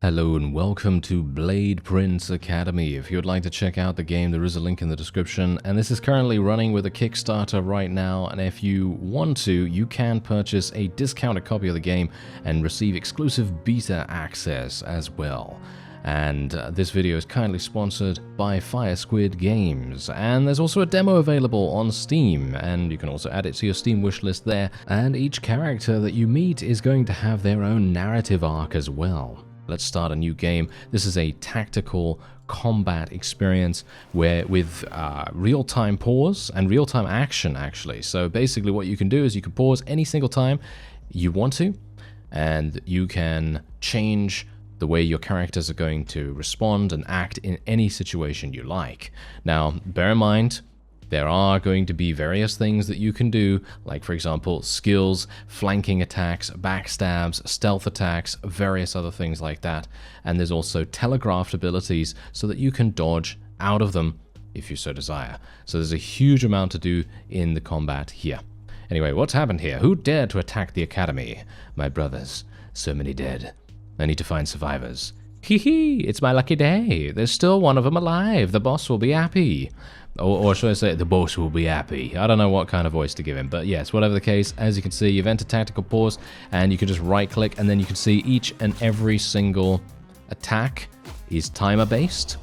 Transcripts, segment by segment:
Hello and welcome to Blade Prince Academy. If you would like to check out the game, there is a link in the description, and this is currently running with a Kickstarter right now, and if you want to, you can purchase a discounted copy of the game and receive exclusive beta access as well. And this video is kindly sponsored by Fire Squid Games, and there's also a demo available on Steam, and you can also add it to your Steam wishlist there, and each character that you meet is going to have their own narrative arc as well. Let's start a new game. This is a tactical combat experience where with real-time pause and real-time action, actually. So basically what you can do is you can pause any single time you want to, and you can change the way your characters are going to respond and act in any situation you like. Now, bear in mind, there are going to be various things that you can do, like for example, skills, flanking attacks, backstabs, stealth attacks, various other things like that. And there's also telegraphed abilities so that you can dodge out of them if you so desire. So there's a huge amount to do in the combat here. Anyway, what's happened here? Who dared to attack the academy? My brothers. So many dead. I need to find survivors. Hee hee, it's my lucky day. There's still one of them alive. The boss will be happy. Or should I say, the boss will be happy. I don't know what kind of voice to give him, but yes, whatever the case, as you can see, you've entered tactical pause, and you can just right-click, and then you can see each and every single attack is timer-based.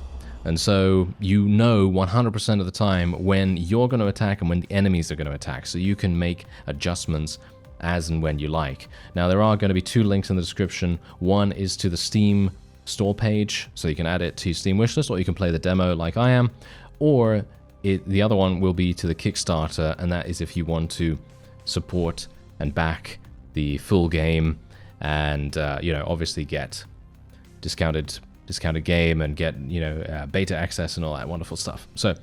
And so you know 100% of the time when you're going to attack and when the enemies are going to attack, so you can make adjustments as and when you like. Now, there are going to be two links in the description. One is to the Steam store page, so you can add it to your Steam wishlist, or you can play the demo like I am, or the other one will be to the Kickstarter, and that is if you want to support and back the full game and, obviously get discounted game and get, beta access and all that wonderful stuff. So,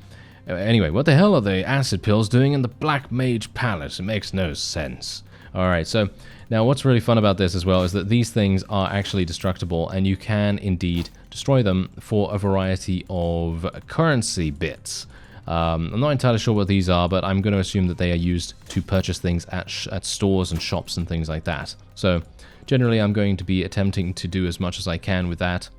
anyway, what the hell are the acid pills doing in the Black Mage Palace? It makes no sense. Alright, so now what's really fun about this as well is that these things are actually destructible, and you can indeed destroy them for a variety of currency bits. I'm not entirely sure what these are, but I'm going to assume that they are used to purchase things at stores and shops and things like that. So generally I'm going to be attempting to do as much as I can with that.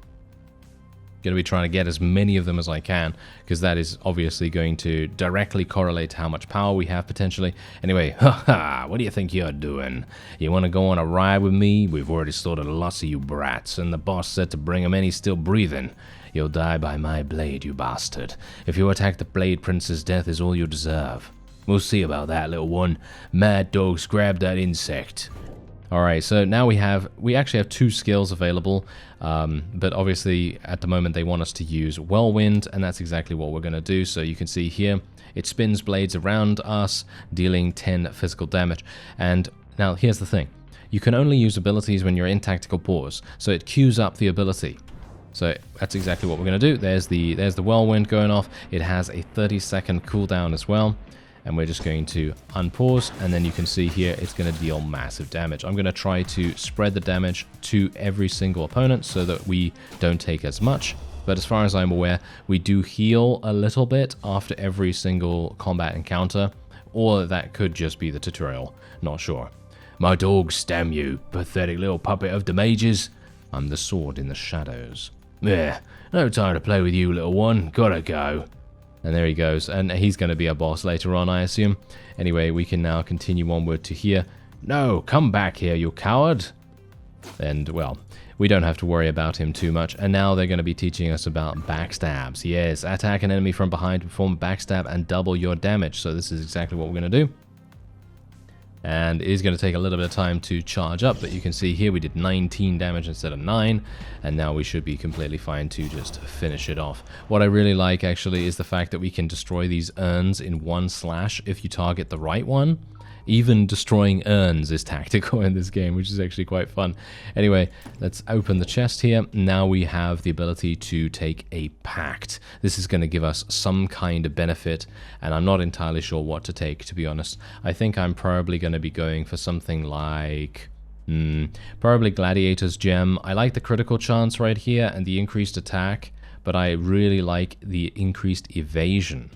Going to be trying to get as many of them as I can, because that is obviously going to directly correlate to how much power we have potentially. Anyway, haha, what do you think you're doing? You want to go on a ride with me? We've already slaughtered lots of you brats, and the boss said to bring him in. He's still breathing. You'll die by my blade, you bastard. If you attack the Blade Prince's, death is all you deserve. We'll see about that, little one. Mad dogs, grab that insect. Alright, so now we actually have two skills available, but obviously at the moment they want us to use Whirlwind, and that's exactly what we're going to do. So you can see here, it spins blades around us, dealing 10 physical damage. And now here's the thing, you can only use abilities when you're in tactical pause, so it queues up the ability. So that's exactly what we're going to do. There's the Whirlwind going off. It has a 30-second cooldown as well. And we're just going to unpause, and then you can see here it's going to deal massive damage. I'm going to try to spread the damage to every single opponent so that we don't take as much. But as far as I'm aware, we do heal a little bit after every single combat encounter, or that could just be the tutorial. Not sure. My dogs stem you, pathetic little puppet of the mages. I'm the sword in the shadows. Yeah, no time to play with you, little one. Gotta go. And there he goes, and he's going to be a boss later on, I assume. Anyway, we can now continue onward to here. No, come back here, you coward! And, well, we don't have to worry about him too much. And now they're going to be teaching us about backstabs. Yes, attack an enemy from behind, perform a backstab, and double your damage. So this is exactly what we're going to do. And it is going to take a little bit of time to charge up, but you can see here we did 19 damage instead of 9, and now we should be completely fine to just finish it off. What I really like actually is the fact that we can destroy these urns in one slash if you target the right one. Even destroying urns is tactical in this game, which is actually quite fun. Anyway, let's open the chest here. Now we have the ability to take a pact. This is going to give us some kind of benefit, and I'm not entirely sure what to take, to be honest. I think I'm probably going to be going for something like... probably Gladiator's Gem. I like the critical chance right here and the increased attack, but I really like the increased evasion.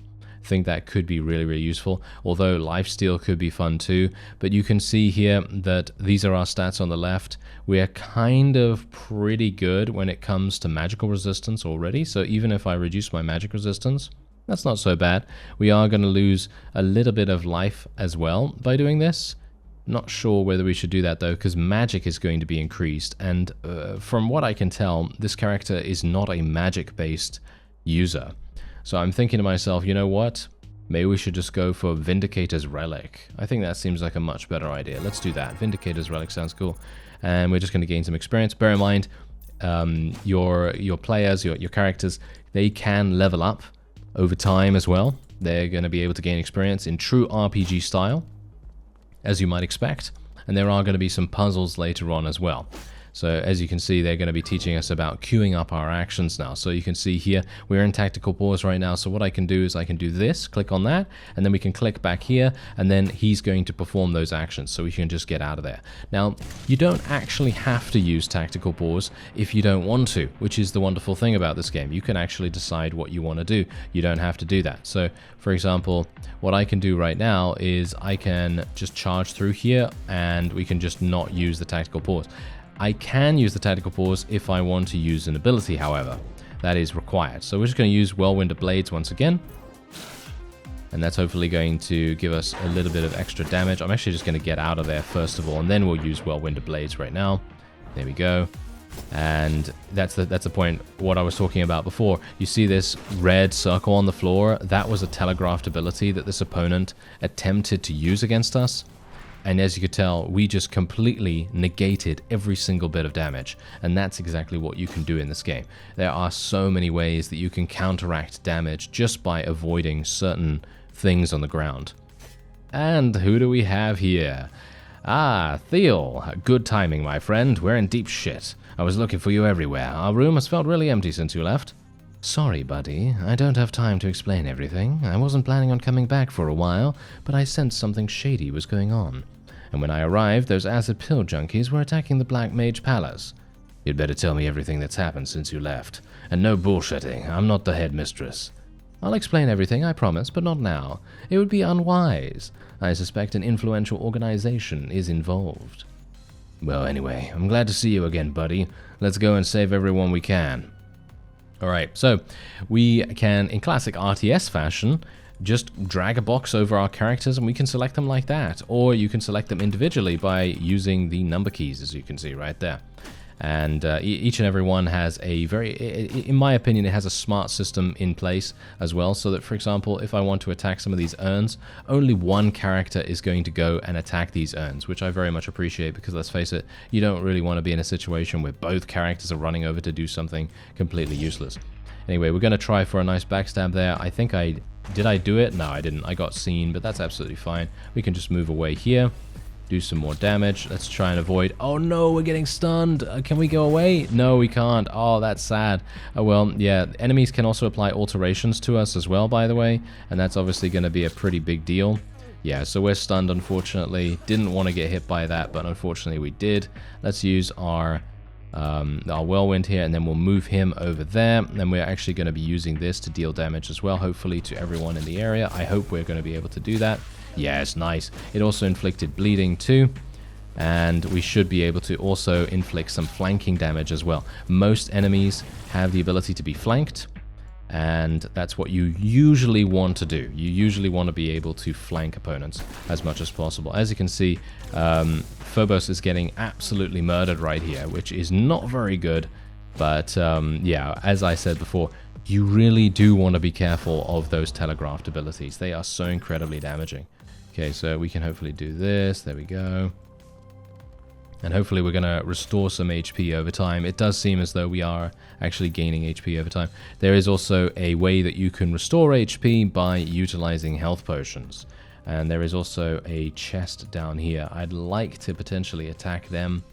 think that could be really, really useful. Although lifesteal could be fun too. But you can see here that these are our stats on the left. We are kind of pretty good when it comes to magical resistance already. So even if I reduce my magic resistance, that's not so bad. We are going to lose a little bit of life as well by doing this. Not sure whether we should do that though, because magic is going to be increased. And from what I can tell, this character is not a magic-based user. So I'm thinking to myself, you know what? Maybe we should just go for Vindicator's Relic. I think that seems like a much better idea. Let's do that. Vindicator's Relic sounds cool. And we're just going to gain some experience. Bear in mind, your players, your characters, they can level up over time as well. They're going to be able to gain experience in true RPG style, as you might expect. And there are going to be some puzzles later on as well. So as you can see, they're going to be teaching us about queuing up our actions now. So you can see here, we're in tactical pause right now. So what I can do is I can do this, click on that, and then we can click back here, and then he's going to perform those actions. So we can just get out of there. Now, you don't actually have to use tactical pause if you don't want to, which is the wonderful thing about this game. You can actually decide what you want to do. You don't have to do that. So for example, what I can do right now is I can just charge through here, and we can just not use the tactical pause. I can use the tactical pause if I want to use an ability, however. That is required. So we're just going to use Whirlwind of Blades once again. And that's hopefully going to give us a little bit of extra damage. I'm actually just going to get out of there first of all, and then we'll use Whirlwind of Blades right now. There we go. And that's the point, what I was talking about before. You see this red circle on the floor? That was a telegraphed ability that this opponent attempted to use against us. And as you could tell, we just completely negated every single bit of damage. And that's exactly what you can do in this game. There are so many ways that you can counteract damage just by avoiding certain things on the ground. And who do we have here? Ah, Theo. Good timing, my friend. We're in deep shit. I was looking for you everywhere. Our room has felt really empty since you left. Sorry, buddy. I don't have time to explain everything. I wasn't planning on coming back for a while, but I sensed something shady was going on. And when I arrived, those acid pill junkies were attacking the Black Mage Palace. You'd better tell me everything that's happened since you left. And no bullshitting. I'm not the headmistress. I'll explain everything, I promise, but not now. It would be unwise. I suspect an influential organization is involved. Well, anyway, I'm glad to see you again, buddy. Let's go and save everyone we can. Alright, so we can, in classic RTS fashion, just drag a box over our characters and we can select them like that. Or you can select them individually by using the number keys, as you can see right there. And each and every one has a very, in my opinion, it has a smart system in place as well. So that, for example, if I want to attack some of these urns, only one character is going to go and attack these urns, which I very much appreciate because, let's face it, you don't really want to be in a situation where both characters are running over to do something completely useless. Anyway, we're going to try for a nice backstab there. I think did I do it? No, I didn't. I got seen, but that's absolutely fine. We can just move away here, do some more damage. Let's try and avoid. Oh no, we're getting stunned. Can we go away? No, we can't. Oh, that's sad. Oh well, yeah. Enemies can also apply alterations to us as well, by the way, and that's obviously going to be a pretty big deal. Yeah, so we're stunned, unfortunately. Didn't want to get hit by that, but unfortunately we did. Let's use our whirlwind here, and then we'll move him over there. And we're actually going to be using this to deal damage as well, hopefully to everyone in the area. I hope we're going to be able to do that. Yes, nice. It also inflicted bleeding too, and we should be able to also inflict some flanking damage as well. Most enemies have the ability to be flanked, and that's what you usually want to do. You usually want to be able to flank opponents as much as possible. As you can see, Phobos is getting absolutely murdered right here, which is not very good. But yeah, as I said before, you really do want to be careful of those telegraphed abilities. They are so incredibly damaging. Okay, so we can hopefully do this. There we go. And hopefully we're going to restore some HP over time. It does seem as though we are actually gaining HP over time. There is also a way that you can restore HP by utilizing health potions. And there is also a chest down here. I'd like to potentially attack them.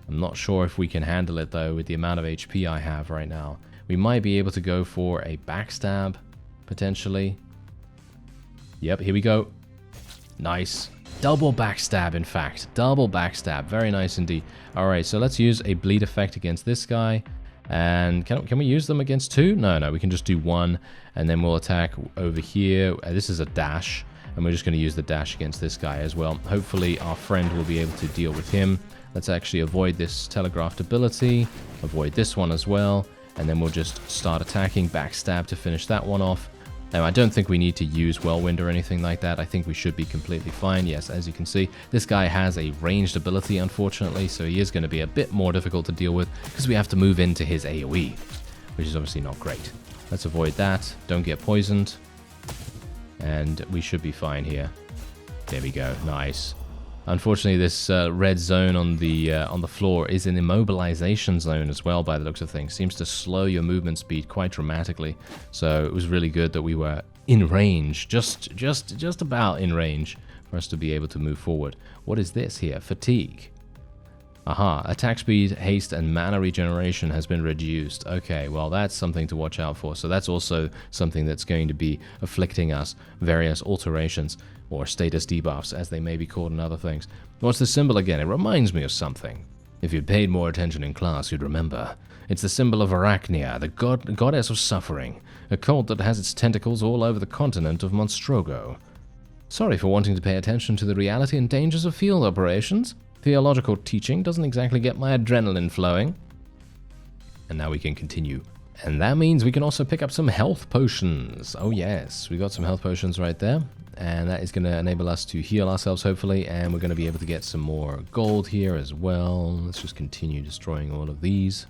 I'm not sure if we can handle it though with the amount of HP I have right now. We might be able to go for a backstab, potentially. Yep, here we go. Nice. Double backstab, in fact. Double backstab. Very nice indeed. Alright, so let's use a bleed effect against this guy. And can we use them against 2? No, we can just do 1, and then we'll attack over here. This is a dash, and we're just going to use the dash against this guy as well. Hopefully our friend will be able to deal with him. Let's actually avoid this telegraphed ability, avoid this one as well, and then we'll just start attacking, backstab to finish that one off. Now, I don't think we need to use Whirlwind or anything like that. I think we should be completely fine. Yes, as you can see, this guy has a ranged ability, unfortunately, so he is going to be a bit more difficult to deal with because we have to move into his AoE, which is obviously not great. Let's avoid that. Don't get poisoned. And we should be fine here. There we go. Nice. Unfortunately, this red zone on the floor is an immobilization zone as well, by the looks of things. Seems to slow your movement speed quite dramatically. So it was really good that we were in range, just about in range, for us to be able to move forward. What is this here? Fatigue. Aha, attack speed, haste, and mana regeneration has been reduced. Okay, well, that's something to watch out for. So that's also something that's going to be afflicting us, various alterations, or status debuffs, as they may be called in other things. What's the symbol again? It reminds me of something. If you'd paid more attention in class, you'd remember. It's the symbol of Arachnia, the goddess of suffering, a cult that has its tentacles all over the continent of Monstrogo. Sorry for wanting to pay attention to the reality and dangers of field operations. Theological teaching doesn't exactly get my adrenaline flowing. And now we can continue. And that means we can also pick up some health potions. Oh yes, we got some health potions right there. And that is going to enable us to heal ourselves, hopefully. And we're going to be able to get some more gold here as well. Let's just continue destroying all of these.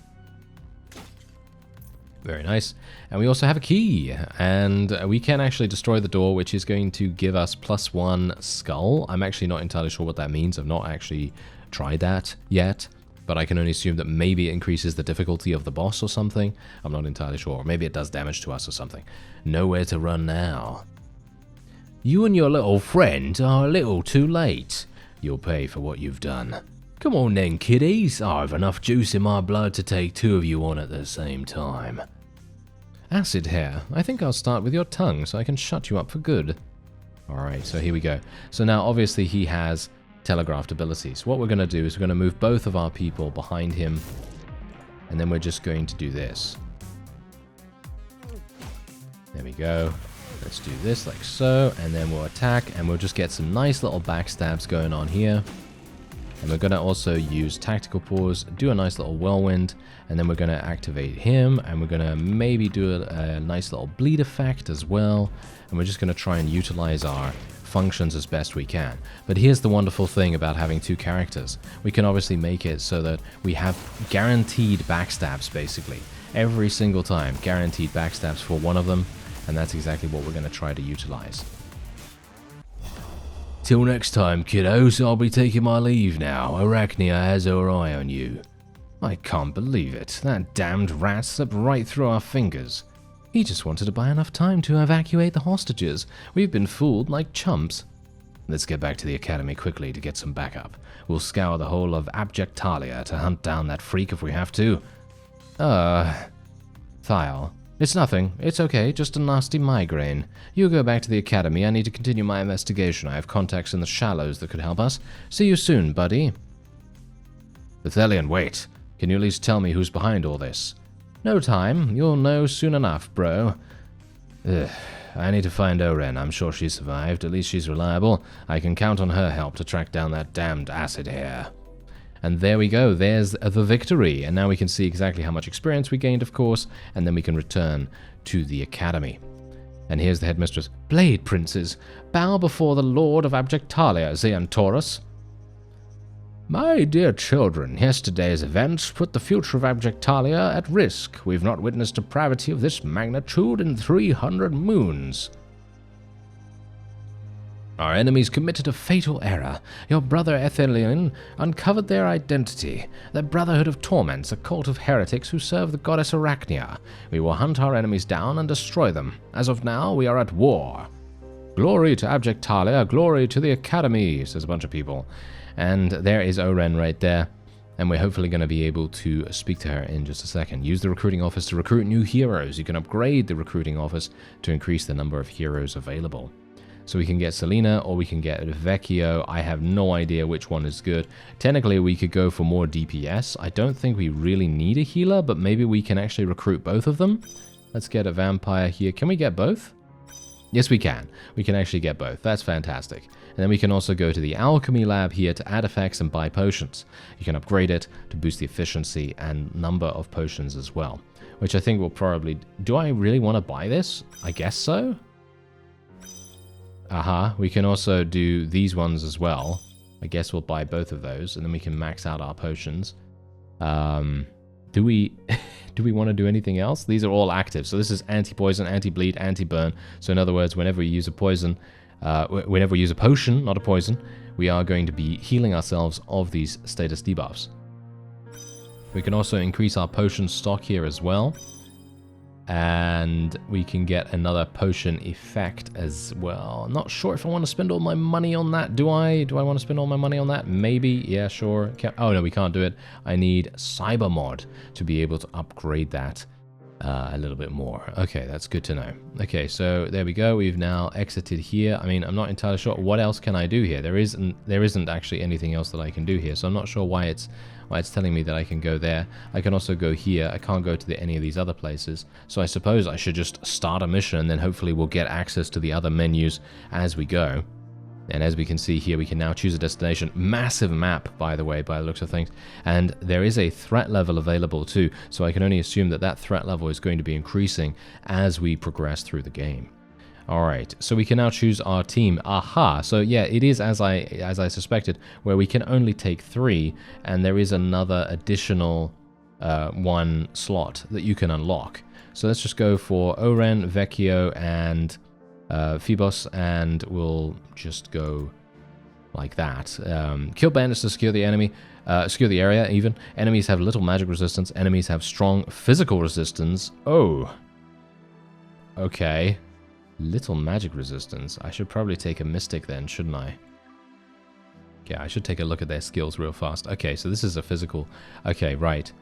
Very nice. And we also have a key. And we can actually destroy the door, which is going to give us +1 skull. I'm actually not entirely sure what that means. I've not actually tried that yet. But I can only assume that maybe it increases the difficulty of the boss or something. I'm not entirely sure. Or maybe it does damage to us or something. Nowhere to run now. You and your little friend are a little too late. You'll pay for what you've done. Come on then, kiddies. I've enough juice in my blood to take 2 of you on at the same time. Acid hair. I think I'll start with your tongue so I can shut you up for good. Alright, so here we go. So now obviously he has telegraphed abilities. What we're going to do is we're going to move both of our people behind him. And then we're just going to do this. There we go. Let's do this like so, and then we'll attack, and we'll just get some nice little backstabs going on here. And we're going to also use tactical pause, do a nice little whirlwind, and then we're going to activate him, and we're going to maybe do a nice little bleed effect as well. And we're just going to try and utilize our functions as best we can. But here's the wonderful thing about having 2 characters. We can obviously make it so that we have guaranteed backstabs, basically. Every single time, guaranteed backstabs for one of them. And that's exactly what we're going to try to utilize. Till next time, kiddos, I'll be taking my leave now. Arachnia has her eye on you. I can't believe it. That damned rat slipped right through our fingers. He just wanted to buy enough time to evacuate the hostages. We've been fooled like chumps. Let's get back to the academy quickly to get some backup. We'll scour the whole of Abjectalia to hunt down that freak if we have to. Thial. It's nothing. It's okay. Just a nasty migraine. You go back to the academy. I need to continue my investigation. I have contacts in the shallows that could help us. See you soon, buddy. Ithelian, wait. Can you at least tell me who's behind all this? No time. You'll know soon enough, bro. Ugh. I need to find Oren. I'm sure she survived. At least she's reliable. I can count on her help to track down that damned acid hair. And there we go, there's the victory. And now we can see exactly how much experience we gained, of course, and then we can return to the academy. And here's the headmistress. Blade princes, bow before the Lord of Abjectalia, Xeantaurus. My dear children, yesterday's events put the future of Abjectalia at risk. We've not witnessed depravity of this magnitude in 300 moons. Our enemies committed a fatal error. Your brother Ethelian uncovered their identity. The Brotherhood of Torments, a cult of heretics who serve the goddess Arachnia. We will hunt our enemies down and destroy them. As of now, we are at war. Glory to Abjectalia, glory to the Academy, says a bunch of people. And there is Oren right there. And we're hopefully going to be able to speak to her in just a second. Use the recruiting office to recruit new heroes. You can upgrade the recruiting office to increase the number of heroes available. So we can get Selena or we can get Vecchio. I have no idea which one is good. Technically, we could go for more DPS. I don't think we really need a healer, but maybe we can actually recruit both of them. Let's get a vampire here. Can we get both? Yes, we can. We can actually get both. That's fantastic. And then we can also go to the alchemy lab here to add effects and buy potions. You can upgrade it to boost the efficiency and number of potions as well, which I think will probably... Do I really want to buy this? I guess so. We can also do these ones as well. I guess we'll buy both of those, and then we can max out our potions. Do we want to do anything else? These are all active. So this is anti-poison, anti-bleed, anti-burn. So in other words, whenever we use a poison, whenever we use a potion, not a poison, we are going to be healing ourselves of these status debuffs. We can also increase our potion stock here as well. And we can get another potion effect as well. I'm not sure if I want to spend all my money on that. Do I? Do I want to spend all my money on that? Maybe. Yeah, sure. Oh, no, we can't do it. I need Cyber Mod to be able to upgrade that a little bit more. Okay, that's good to know. Okay, so there we go. We've now exited here. I mean, I'm not entirely sure. What else can I do here? There isn't actually anything else that I can do here. So I'm not sure why it's telling me that I can go there. I can also go here. I can't go to any of these other places. So I suppose I should just start a mission and then hopefully we'll get access to the other menus as we go. And as we can see here, we can now choose a destination. Massive map, by the way, by the looks of things. And there is a threat level available too. So I can only assume that that threat level is going to be increasing as we progress through the game. Alright, so we can now choose our team. Aha! So yeah, it is as I suspected, where we can only take 3, and there is another additional 1 slot that you can unlock. So let's just go for Oren, Vecchio, and Phoebos, and we'll just go like that. Kill bandits to secure the enemy, secure the area even. Enemies have little magic resistance. Enemies have strong physical resistance. Oh. Okay. Little magic resistance. I should probably take a mystic then, shouldn't I? Yeah, I should take a look at their skills real fast. Okay, so this is a physical... Okay, right.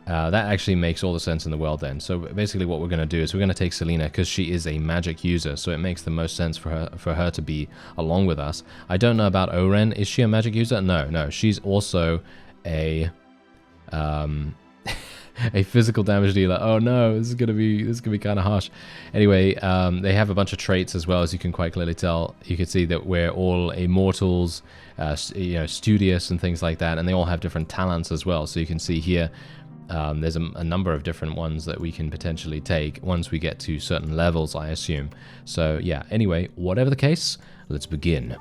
That actually makes all the sense in the world then. So basically what we're going to do is we're going to take Selena because she is a magic user, so it makes the most sense for her to be along with us. I don't know about Oren. Is she a magic user? No. She's also a a physical damage dealer. Oh no, this is gonna be kind of harsh. Anyway, they have a bunch of traits as well, as you can quite clearly tell. You can see that we're all immortals, studious and things like that, and they all have different talents as well. So you can see here, there's a number of different ones that we can potentially take once we get to certain levels, I assume. So yeah, anyway, whatever the case, let's begin.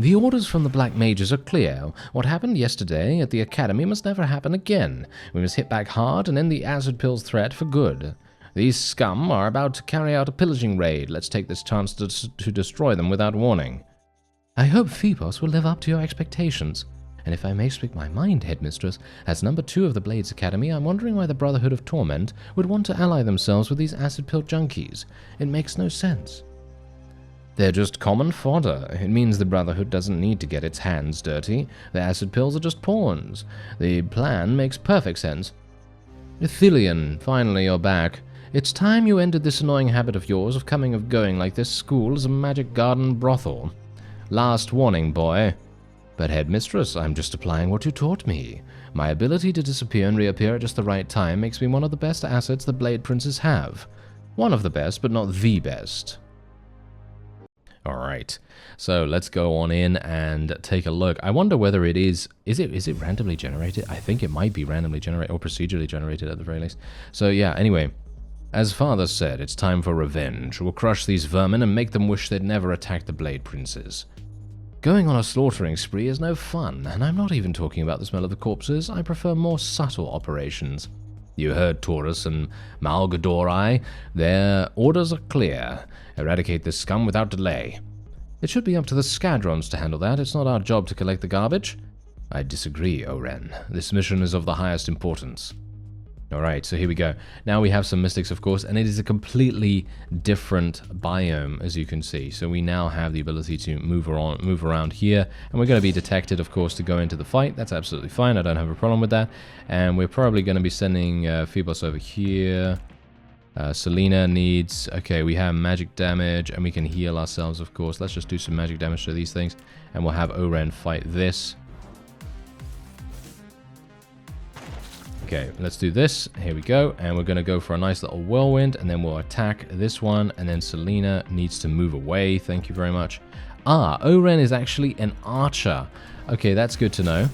The orders from the Black Mages are clear. What happened yesterday at the Academy must never happen again. We must hit back hard and end the acid pills threat for good. These scum are about to carry out a pillaging raid. Let's take this chance to destroy them without warning. I hope Phoebos will live up to your expectations. And if I may speak my mind, Headmistress, as number 2 of the Blades Academy, I'm wondering why the Brotherhood of Torment would want to ally themselves with these acid pill junkies. It makes no sense. They're just common fodder. It means the Brotherhood doesn't need to get its hands dirty. The acid pills are just pawns. The plan makes perfect sense. Ithilien, finally you're back. It's time you ended this annoying habit of yours of coming and going like this school is a magic garden brothel. Last warning, boy. But Headmistress, I'm just applying what you taught me. My ability to disappear and reappear at just the right time makes me one of the best assets the Blade Princes have. One of the best, but not the best. Alright, so let's go on in and take a look. I wonder whether it is it randomly generated? I think it might be randomly generated, or procedurally generated at the very least. So yeah, anyway, as Father said, it's time for revenge. We'll crush these vermin and make them wish they'd never attacked the Blade Princes. Going on a slaughtering spree is no fun, and I'm not even talking about the smell of the corpses. I prefer more subtle operations. You heard Taurus and Malgadori. Their orders are clear. Eradicate this scum without delay. It should be up to the Scadrons to handle that. It's not our job to collect the garbage. I disagree, Oren. This mission is of the highest importance. Alright, so here we go. Now we have some mystics, of course, and it is a completely different biome, as you can see. So we now have the ability to move around here, and we're going to be detected, of course, to go into the fight. That's absolutely fine. I don't have a problem with that. And we're probably going to be sending Phoebos over here. Selena needs... Okay, we have magic damage, and we can heal ourselves, of course. Let's just do some magic damage to these things, and we'll have Oren fight this. Okay, let's do this. Here we go, and we're going to go for a nice little whirlwind, and then we'll attack this one, and then Selena needs to move away. Thank you very much. Ah, Oren is actually an archer. Okay, that's good to know.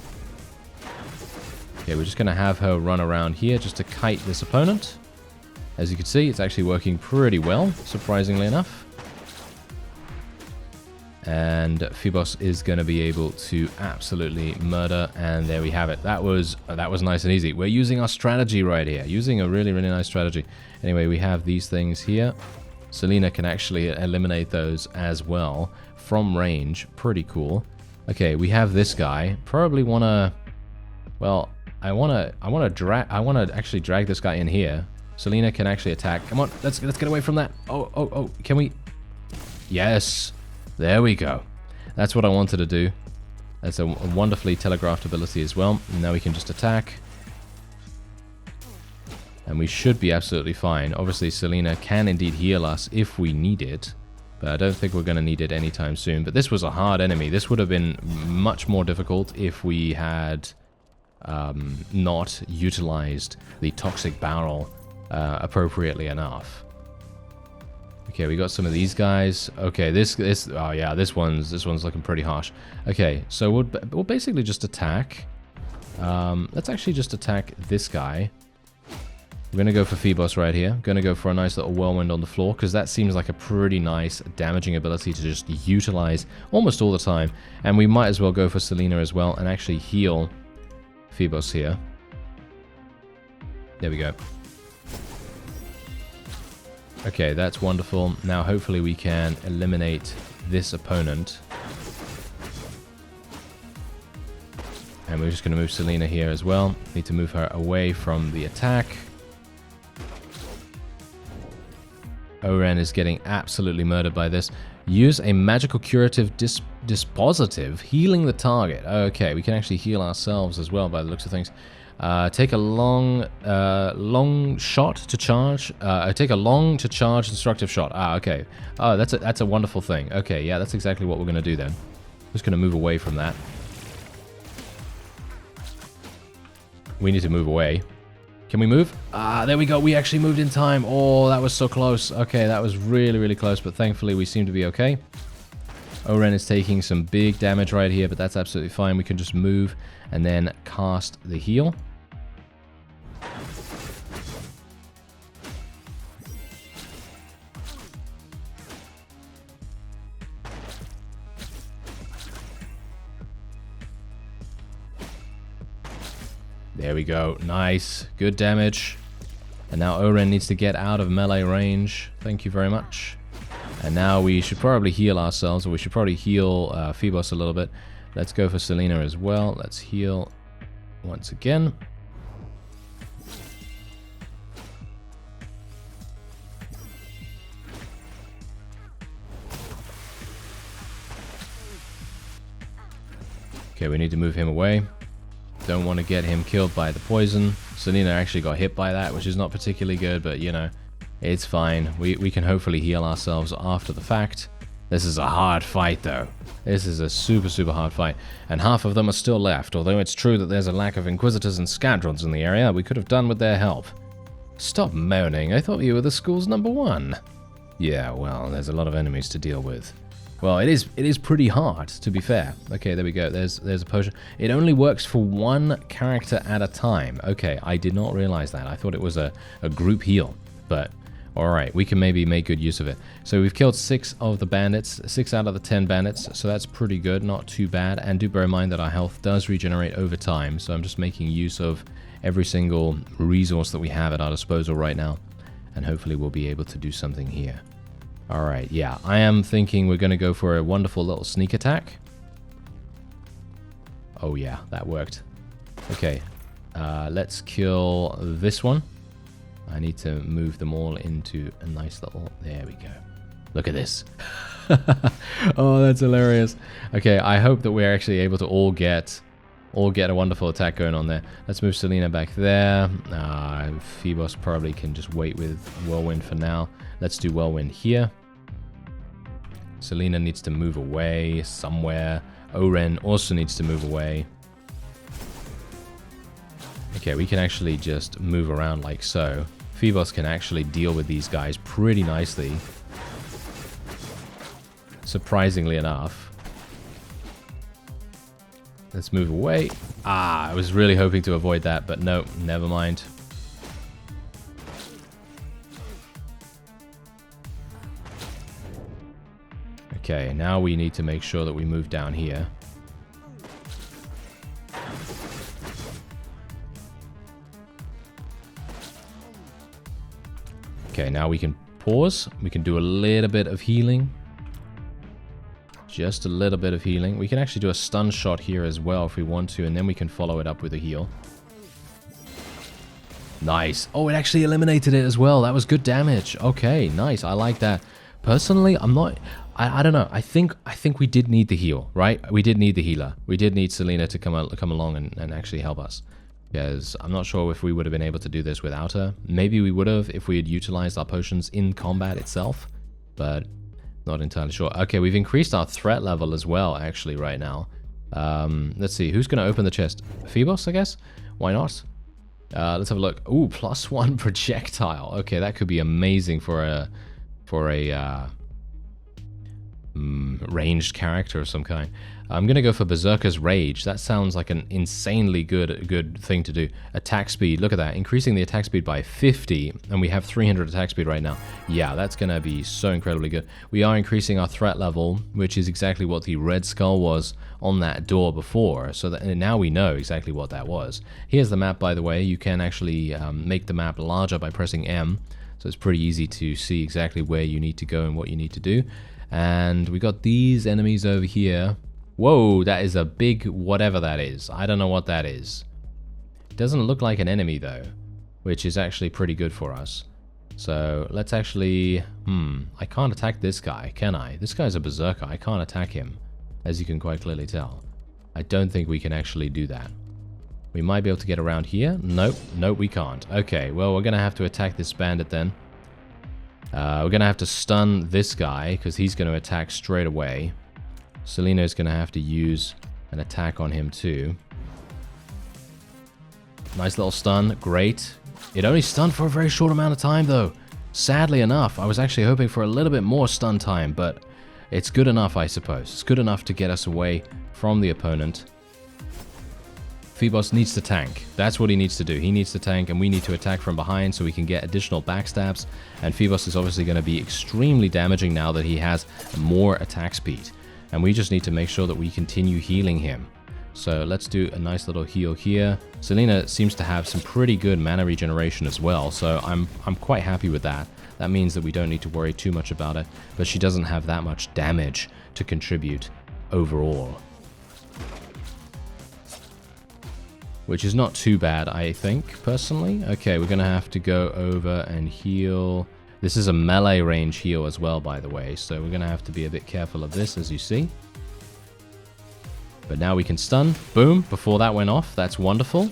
Okay, we're just going to have her run around here just to kite this opponent. As you can see, it's actually working pretty well, surprisingly enough. And Phoebos is going to be able to absolutely murder, and there we have it. That was nice and easy. We're using our strategy right here, using a really, really nice strategy. Anyway, we have these things here. Selena can actually eliminate those as well from range. Pretty cool. Okay, we have this guy. Probably want to... Well, I want to actually drag this guy in here. Selena can actually attack. Come on, let's get away from that. Oh, can we? Yes, there we go. That's what I wanted to do. That's a wonderfully telegraphed ability as well. And now we can just attack. And we should be absolutely fine. Obviously, Selena can indeed heal us if we need it. But I don't think we're going to need it anytime soon. But this was a hard enemy. This would have been much more difficult if we had not utilized the toxic barrel appropriately enough. Okay, we got some of these guys. Okay, oh yeah, this one's looking pretty harsh. Okay, so we'll basically just attack. Let's actually just attack this guy. We're gonna go for Phoebos right here. Gonna go for a nice little whirlwind on the floor, because that seems like a pretty nice damaging ability to just utilize almost all the time. And we might as well go for Selena as well and actually heal Phoebos here. There we go. Okay, that's wonderful. Now hopefully we can eliminate this opponent. And we're just going to move Selena here as well. Need to move her away from the attack. Oren is getting absolutely murdered by this. Use a magical curative dispositive, healing the target. Okay, we can actually heal ourselves as well by the looks of things. Take a long shot to charge. Take a long to charge destructive shot. Ah, okay. Oh, that's a wonderful thing. Okay, yeah, that's exactly what we're gonna do then. Just gonna move away from that. We need to move away. Can we move? Ah, there we go. We actually moved in time. Oh, that was so close. Okay, that was really, really close, but thankfully we seem to be okay. Oren is taking some big damage right here, but that's absolutely fine. We can just move and then cast the heal. There we go. Nice. Good damage. And now Oren needs to get out of melee range. Thank you very much. And now we should probably heal ourselves, or we should probably heal Phoebos a little bit. Let's go for Selena as well. Let's heal once again. Okay, we need to move him away. Don't want to get him killed by the poison. Selena actually got hit by that, which is not particularly good, but you know, it's fine. We can hopefully heal ourselves after the fact. This is a hard fight though. This is a super, super hard fight. And half of them are still left. Although it's true that there's a lack of Inquisitors and Scadrons in the area, we could have done with their help. Stop moaning. I thought you were the school's #1. Yeah, well, there's a lot of enemies to deal with. Well, it is pretty hard, to be fair. Okay, there we go. There's a potion. It only works for one character at a time. Okay, I did not realize that. I thought it was a group heal. But, alright, we can maybe make good use of it. So we've killed 6 of the bandits, 6 out of the 10 bandits. So that's pretty good, not too bad. And do bear in mind that our health does regenerate over time. So I'm just making use of every single resource that we have at our disposal right now. And hopefully we'll be able to do something here. Alright, yeah, I am thinking we're going to go for a wonderful little sneak attack. Oh yeah, that worked. Okay, let's kill this one. I need to move them all into a nice little... There we go. Look at this. Oh, that's hilarious. Okay, I hope that we're actually able to all get or get a wonderful attack going on there. Let's move Selena back there. Phoebos probably can just wait with Whirlwind for now. Let's do Whirlwind here. Selena needs to move away somewhere. Oren also needs to move away. Okay, we can actually just move around like so. Phoebos can actually deal with these guys pretty nicely. Surprisingly enough. Let's move away. I was really hoping to avoid that, but no, never mind. Okay, now we need to make sure that we move down here. Okay, now we can pause. We can do a little bit of healing. Just a little bit of healing. We can actually do a stun shot here as well if we want to, and then we can follow it up with a heal. Nice. Oh, it actually eliminated it as well. That was good damage. Okay, nice. I like that. Personally, I'm not... I don't know. I think we did need the heal, right? We did need the healer. We did need Selena to come along and actually help us. Because I'm not sure if we would have been able to do this without her. Maybe we would have if we had utilized our potions in combat itself. But not entirely sure. Okay, we've increased our threat level as well, actually, right now. Let's see. Who's going to open the chest? Phoebos, I guess? Why not? Let's have a look. Ooh, +1 projectile. Okay, that could be amazing for a ranged character of some kind. I'm gonna go for Berserker's Rage. That sounds like an insanely good thing to do. Attack speed, look at that, increasing the attack speed by 50, and we have 300 attack speed right now. Yeah, that's gonna be so incredibly good. We are increasing our threat level, which is exactly what the Red Skull was on that door before, so that now we know exactly what that was. Here's the map, by the way. You can actually make the map larger by pressing M, so it's pretty easy to see exactly where you need to go and what you need to do. And we got these enemies over here. Whoa, that is a big whatever that is. I don't know what that is. It doesn't look like an enemy though, which is actually pretty good for us. So let's actually... I can't attack this guy, can I? This guy's a berserker. I can't attack him, as you can quite clearly tell. I don't think we can actually do that. We might be able to get around here. Nope, nope, we can't. Okay, well, we're going to have to attack this bandit then. We're going to have to stun this guy, because he's going to attack straight away. Selena is going to have to use an attack on him too. Nice little stun. Great. It only stunned for a very short amount of time though. Sadly enough, I was actually hoping for a little bit more stun time, but it's good enough, I suppose. It's good enough to get us away from the opponent. Phoebos needs to tank. That's what he needs to do. He needs to tank, and we need to attack from behind so we can get additional backstabs. And Phoebos is obviously going to be extremely damaging now that he has more attack speed. And we just need to make sure that we continue healing him. So let's do a nice little heal here. Selena seems to have some pretty good mana regeneration as well, so I'm quite happy with that. That means that we don't need to worry too much about it, but she doesn't have that much damage to contribute overall. Which is not too bad, I think, personally. Okay, we're going to have to go over and heal. This is a melee range heal as well, by the way, so we're going to have to be a bit careful of this, as you see. But now we can stun. Boom, before that went off. That's wonderful.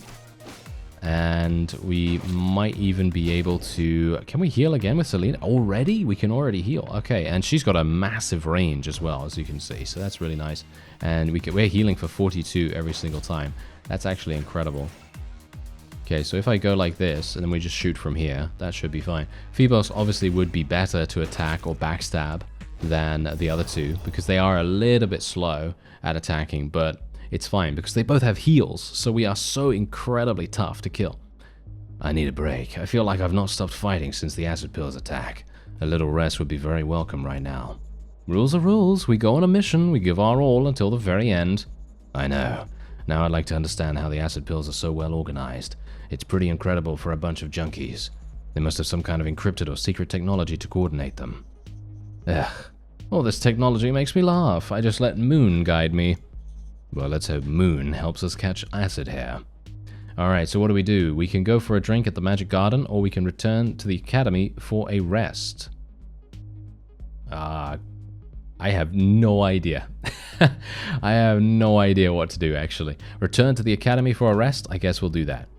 And we might even be able to... Can we heal again with Selena? Already? We can already heal. Okay, and she's got a massive range as well, as you can see, so that's really nice. And we're healing for 42 every single time. That's actually incredible. Okay, so if I go like this, and then we just shoot from here, that should be fine. Phoebos obviously would be better to attack or backstab than the other two, because they are a little bit slow at attacking, but it's fine, because they both have heals, so we are so incredibly tough to kill. I need a break. I feel like I've not stopped fighting since the acid pills attack. A little rest would be very welcome right now. Rules are rules. We go on a mission, we give our all until the very end. I know. Now I'd like to understand how the acid pills are so well organized. It's pretty incredible for a bunch of junkies. They must have some kind of encrypted or secret technology to coordinate them. Ugh. All this technology makes me laugh. I just let Moon guide me. Well, let's hope Moon helps us catch acid hair. Alright, so what do? We can go for a drink at the Magic Garden, or we can return to the Academy for a rest. I I have no idea. I have no idea what to do, actually. Return to the academy for a rest? I guess we'll do that.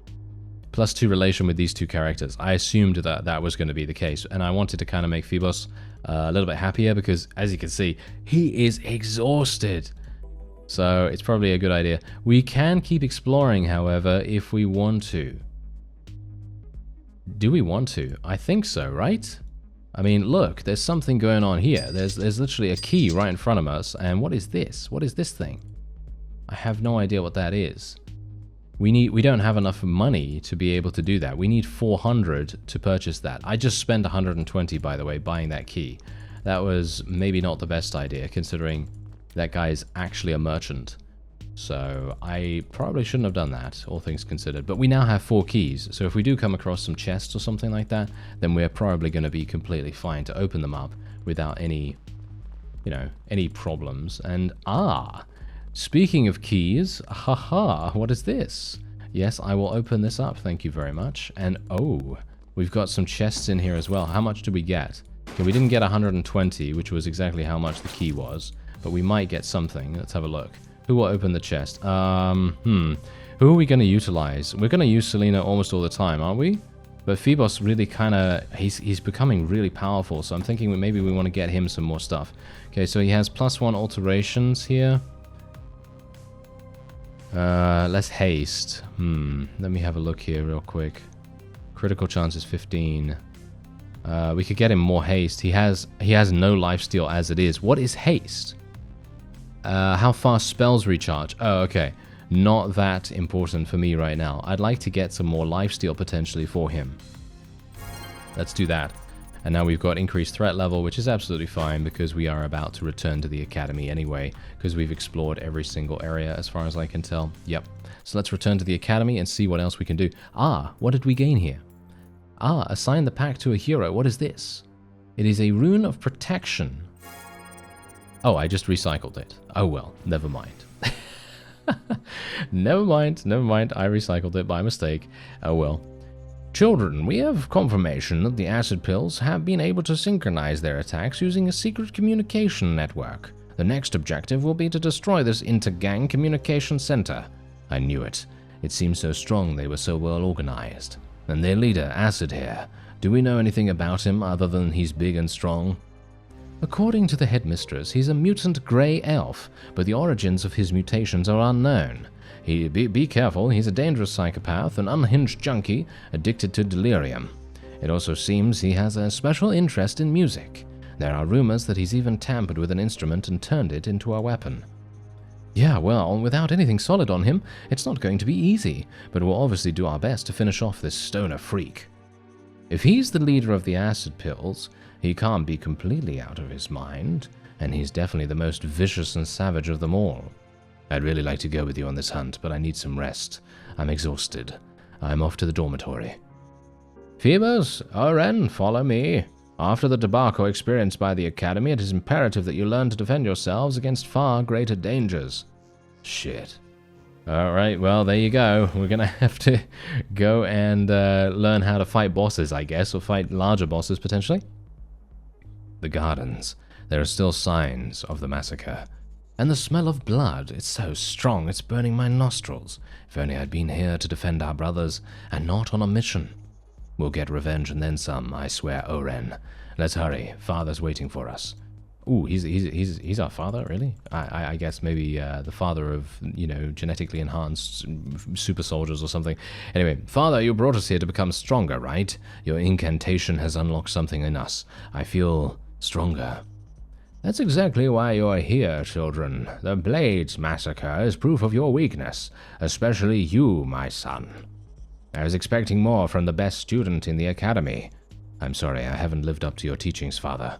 +2 relation with these two characters. I assumed that that was going to be the case, and I wanted to kind of make Phoebos a little bit happier because, as you can see, he is exhausted. So it's probably a good idea. We can keep exploring, however, if we want to. Do we want to? I think so, right? I mean, look, there's something going on here. There's literally a key right in front of us, and what is this? What is this thing? I have no idea what that is. We don't have enough money to be able to do that. We need 400 to purchase that. I just spent 120, by the way, buying that key. That was maybe not the best idea, considering that guy is actually a merchant. So I probably shouldn't have done that, all things considered. But we now have 4 keys, so if we do come across some chests or something like that, then we're probably going to be completely fine to open them up without any, any problems. And speaking of keys, haha, what is this? Yes, I will open this up, thank you very much. And oh, we've got some chests in here as well. How much do we get? Okay, we didn't get 120, which was exactly how much the key was, but we might get something. Let's have a look. Who will open the chest? Who are we going to utilize? We're going to use Selena almost all the time, aren't we? But Phoebos really kind of, he's becoming really powerful, so I'm thinking maybe we want to get him some more stuff. Okay, so he has +1 alterations here. Less haste. Let me have a look here real quick. Critical chance is 15. We could get him more haste. He has no lifesteal as it is. What is haste? How fast spells recharge? Oh, okay. Not that important for me right now. I'd like to get some more lifesteal potentially for him. Let's do that. And now we've got increased threat level, which is absolutely fine because we are about to return to the academy anyway, because we've explored every single area as far as I can tell. Yep. So let's return to the academy and see what else we can do. What did we gain here? Assign the pact to a hero. What is this? It is a rune of protection. Oh, I just recycled it. Oh well, never mind. Never mind. I recycled it by mistake. Oh well. Children, we have confirmation that the acid pills have been able to synchronize their attacks using a secret communication network. The next objective will be to destroy this inter-gang communication center. I knew it. It seemed so strong they were so well organized. And their leader, Acid here. Do we know anything about him other than he's big and strong? According to the headmistress, he's a mutant grey elf, but the origins of his mutations are unknown. Be careful, he's a dangerous psychopath, an unhinged junkie, addicted to delirium. It also seems he has a special interest in music. There are rumors that he's even tampered with an instrument and turned it into a weapon. Yeah, well, without anything solid on him, it's not going to be easy, but we'll obviously do our best to finish off this stoner freak. If he's the leader of the acid pills, he can't be completely out of his mind, and he's definitely the most vicious and savage of them all. I'd really like to go with you on this hunt, but I need some rest. I'm exhausted. I'm off to the dormitory. Phoebos, Oren, follow me. After the debacle experienced by the Academy, it is imperative that you learn to defend yourselves against far greater dangers. Shit. Alright, well, there you go. We're gonna have to go and learn how to fight bosses, I guess, or fight larger bosses, potentially. The gardens. There are still signs of the massacre. And the smell of blood, it's so strong, it's burning my nostrils. If only I'd been here to defend our brothers, and not on a mission. We'll get revenge and then some, I swear, Oren. Let's hurry, father's waiting for us. Ooh, he's our father, really? I guess maybe the father of, genetically enhanced super soldiers or something. Anyway, father, you brought us here to become stronger, right? Your incantation has unlocked something in us. I feel stronger. That's exactly why you're here, children. The Blades massacre is proof of your weakness, especially you, my son. I was expecting more from the best student in the academy. I'm sorry, I haven't lived up to your teachings, father.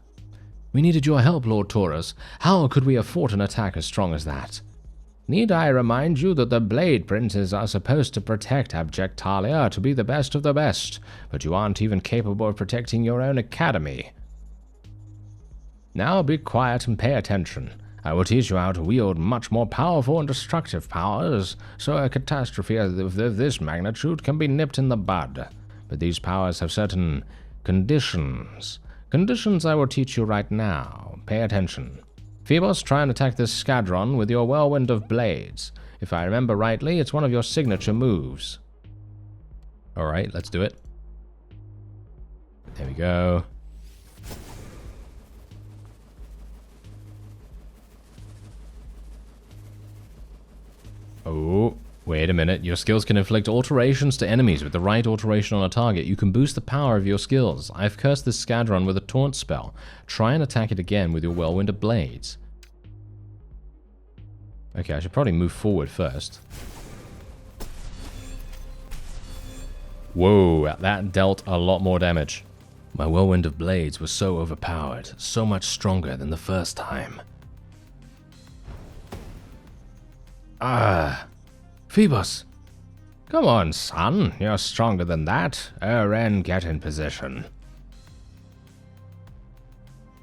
We needed your help, Lord Taurus. How could we have fought an attack as strong as that? Need I remind you that the Blade Princes are supposed to protect abject Talia to be the best of the best, but you aren't even capable of protecting your own academy. Now be quiet and pay attention. I will teach you how to wield much more powerful and destructive powers, so a catastrophe of this magnitude can be nipped in the bud. But these powers have certain conditions. Conditions I will teach you right now. Pay attention. Phoebos, try and attack this Scadron with your whirlwind of blades. If I remember rightly, it's one of your signature moves. Alright, let's do it. There we go. Oh, wait a minute. Your skills can inflict alterations to enemies with the right alteration on a target. You can boost the power of your skills. I've cursed this Scadron with a taunt spell. Try and attack it again with your whirlwind of blades. Okay, I should probably move forward first. Whoa, that dealt a lot more damage. My whirlwind of blades was so overpowered, so much stronger than the first time. Ah, Phoebos. Come on, son. You're stronger than that. Ren, get in position.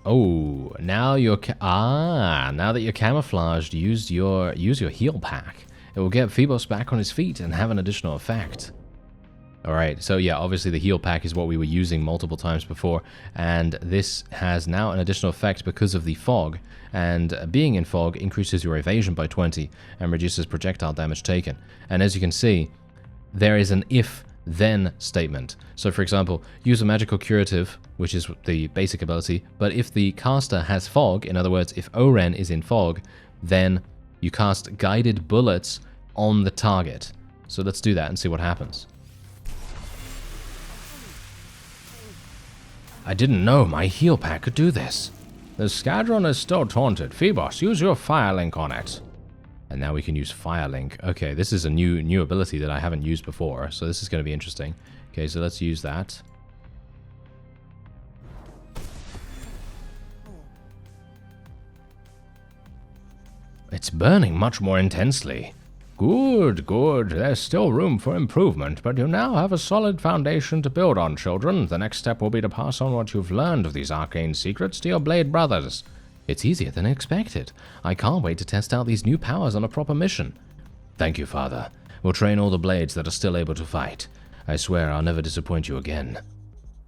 Oh, now you're now that you're camouflaged, use your heal pack. It will get Phoebos back on his feet and have an additional effect. Alright, so yeah, obviously the heal pack is what we were using multiple times before, and this has now an additional effect because of the fog, and being in fog increases your evasion by 20 and reduces projectile damage taken. And as you can see, there is an if-then statement. So for example, use a magical curative, which is the basic ability, but if the caster has fog, in other words, if Oren is in fog, then you cast guided bullets on the target. So let's do that and see what happens. I didn't know my heal pack could do this. The Scadron is still taunted. Phoebos, use your fire link on it. And now we can use fire link. Okay, this is a new ability that I haven't used before, so this is going to be interesting. Okay, so let's use that. It's burning much more intensely. Good, good. There's still room for improvement, but you now have a solid foundation to build on, children. The next step will be to pass on what you've learned of these arcane secrets to your Blade brothers. It's easier than expected. I can't wait to test out these new powers on a proper mission. Thank you, Father. We'll train all the Blades that are still able to fight. I swear I'll never disappoint you again.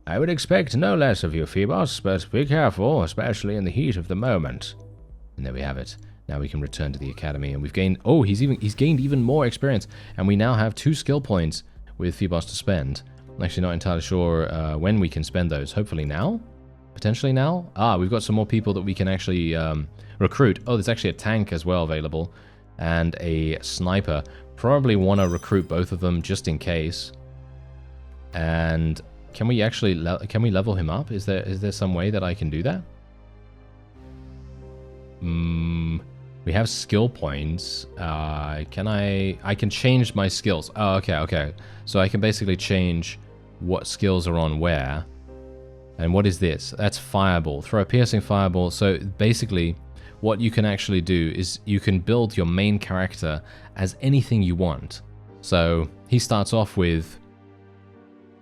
I would expect no less of you, Phoebos, but be careful, especially in the heat of the moment. And there we have it. Now we can return to the academy, and we've gained... Oh, he's gained even more experience, and we now have 2 skill points with Phoebos to spend. I'm actually not entirely sure when we can spend those. Hopefully now? Potentially now? Ah, we've got some more people that we can actually recruit. Oh, there's actually a tank as well available, and a sniper. Probably want to recruit both of them just in case. And can we actually level him up? Is there some way that I can do that? We have skill points. I can change my skills. Oh, okay. So I can basically change what skills are on where. And what is this? That's fireball. Throw a piercing fireball. So basically, what you can actually do is you can build your main character as anything you want. So he starts off with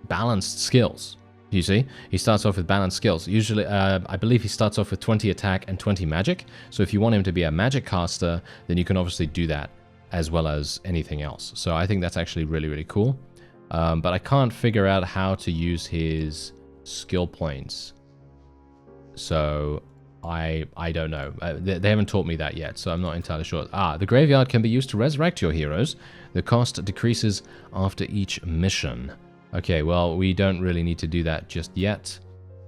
balanced skills. You see, he starts off with balanced skills. Usually, I believe he starts off with 20 attack and 20 magic. So if you want him to be a magic caster, then you can obviously do that as well as anything else. So I think that's actually really, really cool. But I can't figure out how to use his skill points. So I don't know. They haven't taught me that yet, so I'm not entirely sure. The graveyard can be used to resurrect your heroes. The cost decreases after each mission. Okay, well, we don't really need to do that just yet.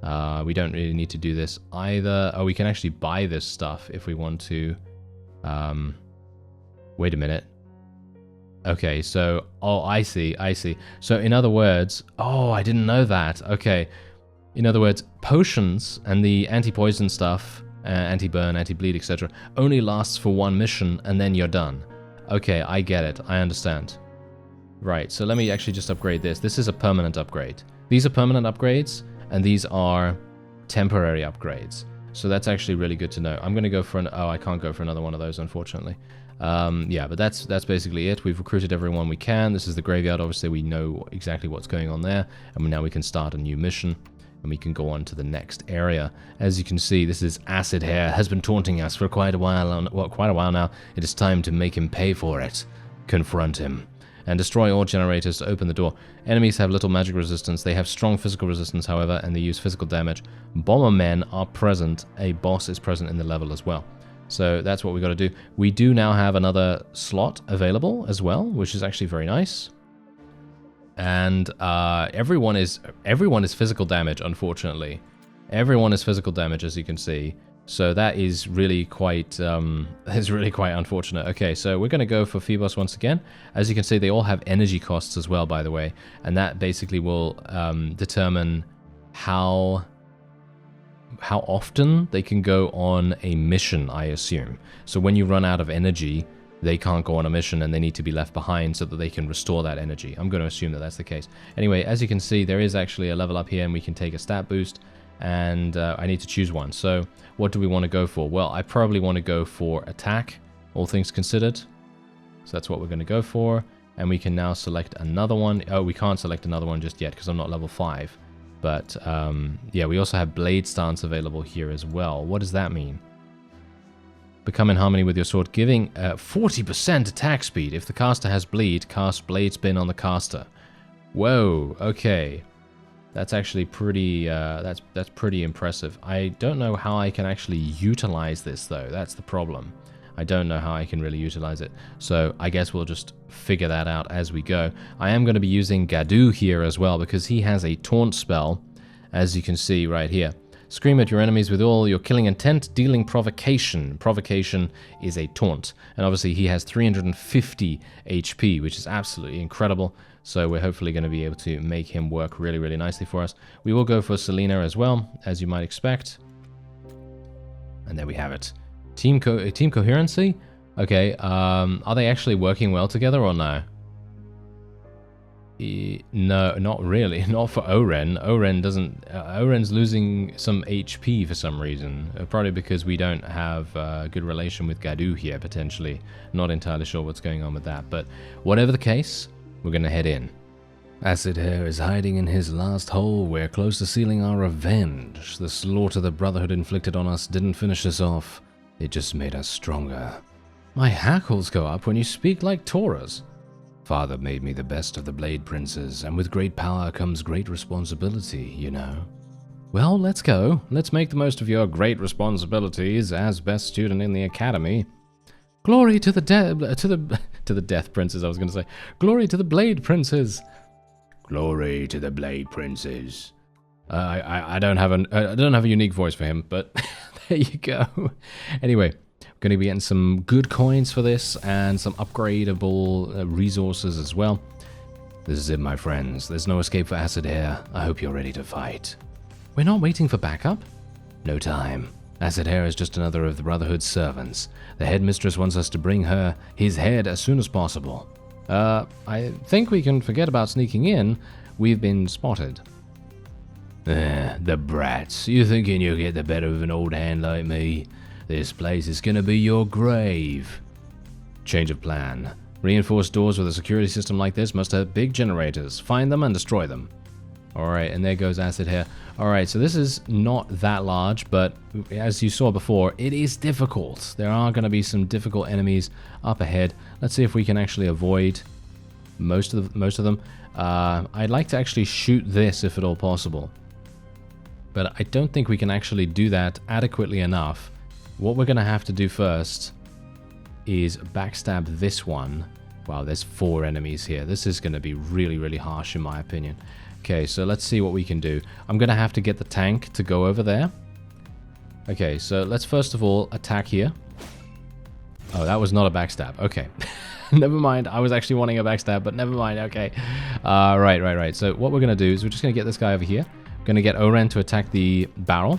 We don't really need to do this either. Oh, we can actually buy this stuff if we want to. Wait a minute. Okay, so... Oh, I see. So, in other words... Oh, I didn't know that. Okay. In other words, potions and the anti-poison stuff, anti-burn, anti-bleed, etc., only lasts for 1 mission, and then you're done. Okay, I get it. I understand. Right, so let me actually just upgrade this. This is a permanent upgrade. These are permanent upgrades, and these are temporary upgrades. So that's actually really good to know. I'm going to go for an... Oh, I can't go for another one of those, unfortunately. Yeah, but that's basically it. We've recruited everyone we can. This is the graveyard. Obviously, we know exactly what's going on there. And now we can start a new mission, and we can go on to the next area. As you can see, this is Acid Hair. Has been taunting us for quite a while now. It is time to make him pay for it. Confront him. And destroy all generators to open the door. Enemies have little magic resistance. They have strong physical resistance, however, and they use physical damage. Bombermen are present. A boss is present in the level as well. So that's what we've got to do. We do now have another slot available as well, which is actually very nice. And everyone is physical damage, unfortunately. Everyone is physical damage, as you can see. So that is really quite unfortunate. Okay, so we're going to go for Phoebos once again. As you can see, they all have energy costs as well, by the way. And that basically will determine how often they can go on a mission, I assume. So when you run out of energy, they can't go on a mission and they need to be left behind so that they can restore that energy. I'm going to assume that that's the case. Anyway, as you can see, there is actually a level up here and we can take a stat boost. And I need to choose one. So what do we want to go for? Well, I probably want to go for attack, all things considered. So that's what we're going to go for. And we can now select another one. Oh, we can't select another one just yet because I'm not level 5. But yeah, we also have blade stance available here as well. What does that mean? Become in harmony with your sword, giving 40% attack speed. If the caster has bleed, cast blade spin on the caster. Whoa, okay. That's actually pretty, that's pretty impressive. I don't know how I can actually utilize this, though. That's the problem. I don't know how I can really utilize it. So I guess we'll just figure that out as we go. I am going to be using Gadu here as well, because he has a taunt spell, as you can see right here. Scream at your enemies with all your killing intent, dealing provocation. Provocation is a taunt. And obviously he has 350 HP, which is absolutely incredible. So we're hopefully going to be able to make him work really, really nicely for us. We will go for Selena as well, as you might expect. And there we have it. Team coherency? Okay, are they actually working well together or no? No, not really. Not for Oren. Oren doesn't... Oren's losing some HP for some reason. Probably because we don't have a good relation with Gadu here, potentially. Not entirely sure what's going on with that. But whatever the case, we're going to head in. Acid Hair is hiding in his last hole. We're close to sealing our revenge. The slaughter the Brotherhood inflicted on us didn't finish us off. It just made us stronger. My hackles go up when you speak like Taurus. Father made me the best of the Blade Princes, and with great power comes great responsibility, you know. Well, let's go. Let's make the most of your great responsibilities as best student in the academy. Glory to the Death Princes, I was going to say. Glory to the Blade Princes. Glory to the Blade Princes. I don't have a unique voice for him, but there you go. Anyway. Going to be getting some good coins for this and some upgradable resources as well. This is it, my friends. There's no escape for Acid Hair. I hope you're ready to fight. We're not waiting for backup? No time. Acid Hair is just another of the Brotherhood's servants. The headmistress wants us to bring her his head as soon as possible. I think we can forget about sneaking in. We've been spotted. The brats. You thinking you'll get the better of an old hand like me? This place is gonna be your grave. Change of plan. Reinforced doors with a security system like this must have big generators. Find them and destroy them. Alright, and there goes Acid Hair. Alright, so this is not that large, but as you saw before, it is difficult. There are gonna be some difficult enemies up ahead. Let's see if we can actually avoid most of them. I'd like to actually shoot this if at all possible. But I don't think we can actually do that adequately enough. What we're going to have to do first is backstab this one. Wow, there's 4 enemies here. This is going to be really, really harsh in my opinion. Okay, so let's see what we can do. I'm going to have to get the tank to go over there. Okay, so let's first of all attack here. Oh, that was not a backstab. Okay. Never mind. I was actually wanting a backstab, but never mind. Okay. Right. So what we're going to do is we're just going to get this guy over here. Going to get Oren to attack the barrel.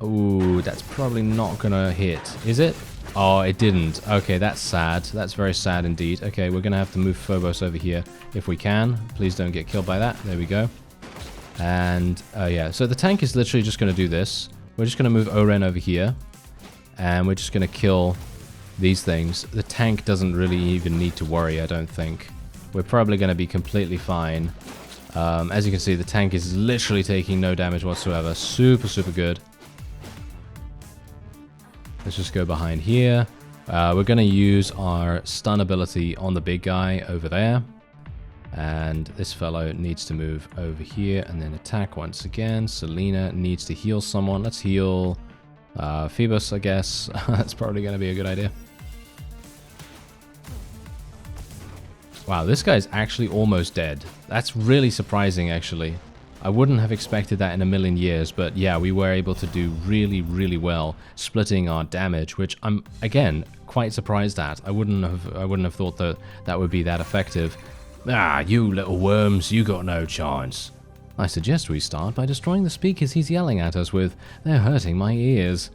Ooh, that's probably not gonna hit, is it? Oh, it didn't. Okay, that's sad. That's very sad indeed. Okay, we're gonna have to move Phobos over here if we can. Please don't get killed by that. There we go. And, yeah, so the tank is literally just gonna do this. We're just gonna move Oren over here. And we're just gonna kill these things. The tank doesn't really even need to worry, I don't think. We're probably gonna be completely fine. As you can see, the tank is literally taking no damage whatsoever. Super, super good. Let's just go behind here. We're going to use our stun ability on the big guy over there. And this fellow needs to move over here and then attack once again. Selena needs to heal someone. Let's heal Phoebus, I guess. That's probably going to be a good idea. Wow, this guy's actually almost dead. That's really surprising, actually. I wouldn't have expected that in a million years, but yeah, we were able to do really, really well splitting our damage, which I'm, again, quite surprised at. I wouldn't have thought that that would be that effective. Ah, you little worms, you got no chance. I suggest we start by destroying the speakers he's yelling at us with. They're hurting my ears.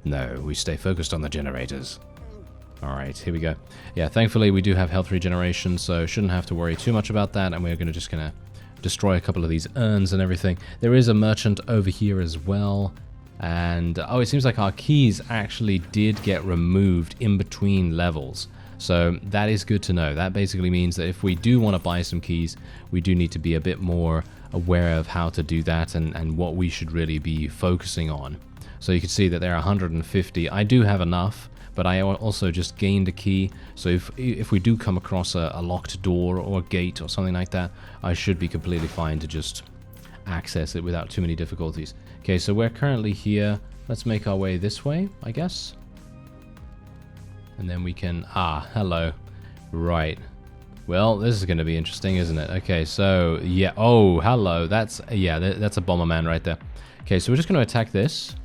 No, we stay focused on the generators. Alright, here we go. Yeah, thankfully we do have health regeneration, so shouldn't have to worry too much about that, and we're just gonna destroy a couple of these urns and everything. There is a merchant over here as well, and oh, it seems like our keys actually did get removed in between levels. So that is good to know. That basically means that if we do want to buy some keys, we do need to be a bit more aware of how to do that and what we should really be focusing on. So you can see that there are 150. I do have enough, but I also just gained a key, so if we do come across a locked door or a gate or something like that, I should be completely fine to just access it without too many difficulties. Okay, so we're currently here. Let's make our way this way, I guess. And then we can... Ah, hello. Right. Well, this is going to be interesting, isn't it? Okay, so, yeah. Oh, hello. That's a Bomberman right there. Okay, so we're just going to attack this.